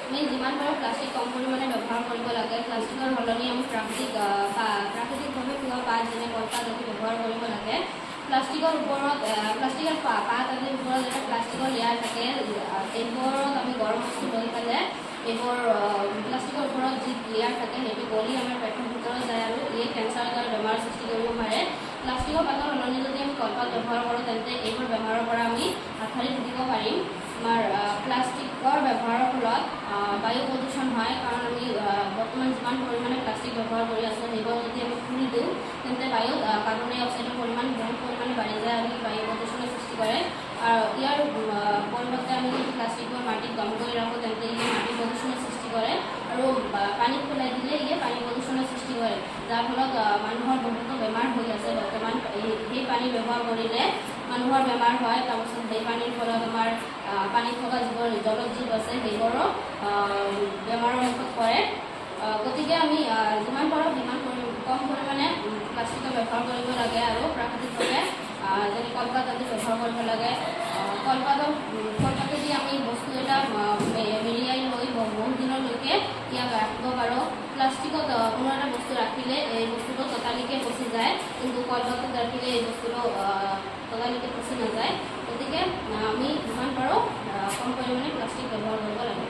আমি যিমান পাৰোঁ প্লাষ্টিক কম পৰিমাণে ব্যৱহাৰ কৰিব লাগে। প্লাষ্টিকৰ সলনি আমি প্ৰাকৃতিকভাৱে পোৱা পাত যেনে কলপাত আদি ব্যৱহাৰ কৰিব লাগে। প্লাষ্টিকৰ পাত আদিৰ ওপৰত এটা প্লাষ্টিকৰ লেয়াৰ থাকে। এইবোৰত আমি গৰম বস্তু লৈ পেলাই এইবোৰ প্লাষ্টিকৰ ওপৰত যি লেয়াৰ থাকে সেইটো গলি আমাৰ পেটৰ ভিতৰত যায় আৰু ইয়ে কেঞ্চাৰৰ দৰে বেমাৰৰ সৃষ্টি কৰিব পাৰে। প্লাষ্টিকৰ পাতৰ সলনি যদি আমি কলপাত ব্যৱহাৰ কৰোঁ তেন্তে এইবোৰ বেমাৰৰ পৰা আমি হাত সাৰি থাকিব পাৰিম। আমাৰ প্লাষ্টিকৰ ব্যৱহাৰৰ ফলত বায়ু প্ৰদূষণ হয়, কাৰণ আমি বৰ্তমান যিমান পৰিমাণে প্লাষ্টিক ব্যৱহাৰ কৰি আছোঁ সেইবোৰ যদি আমি পুৰি দিওঁ তেন্তে বায়ুত কাৰ্বন ডাই অক্সাইডৰ পৰিমাণ বহুত পৰিমাণে বাঢ়ি যায় আৰু বায়ু প্ৰদূষণৰ সৃষ্টি কৰে। ইয়াৰ পৰিৱৰ্তে আমি যদি প্লাষ্টিকবোৰ মাটিত দম কৰি ৰাখোঁ তেন্তে ইয়ে মাটি প্ৰদূষণৰ সৃষ্টি কৰে আৰু পানীত পেলাই দিলে ইয়ে পানী প্ৰদূষণৰ সৃষ্টি কৰে, যাৰ ফলত মানুহৰ বহুতো বেমাৰ হৈ আছে বৰ্তমান। সেই পানী ব্যৱহাৰ কৰিলে মানুহৰ বেমাৰ হয়। তাৰপিছত সেই পানীৰ ফলত আমাৰ পানীত থকা যিবোৰ জলজ জীৱ আছে সেইবোৰো বেমাৰৰ মুখত পৰে। গতিকে আমি যিমান পাৰোঁ সিমান কম পৰিমাণে প্লাষ্টিকৰ ব্যৱহাৰ কৰিব লাগে আৰু প্ৰাকৃতিকভাৱে যেনে কলপাত আদি ব্যৱহাৰ কৰিব লাগে। কলপাতেদি আমি বস্তু এটা মেৰিয়াই লৈ বহুত দিনলৈকে ইয়াক ৰাখিব পাৰোঁ। প্লাষ্টিকত কোনো এটা বস্তু ৰাখিলে এই বস্তুটো ততালিকে পচি যায়, কিন্তু কলপাতত ৰাখিলে এই বস্তুটো ততালিকে পচি নাযায়। গতিকে আমি যিমান পাৰোঁ কম পৰিমাণে প্লাষ্টিক ব্যৱহাৰ কৰিব লাগে।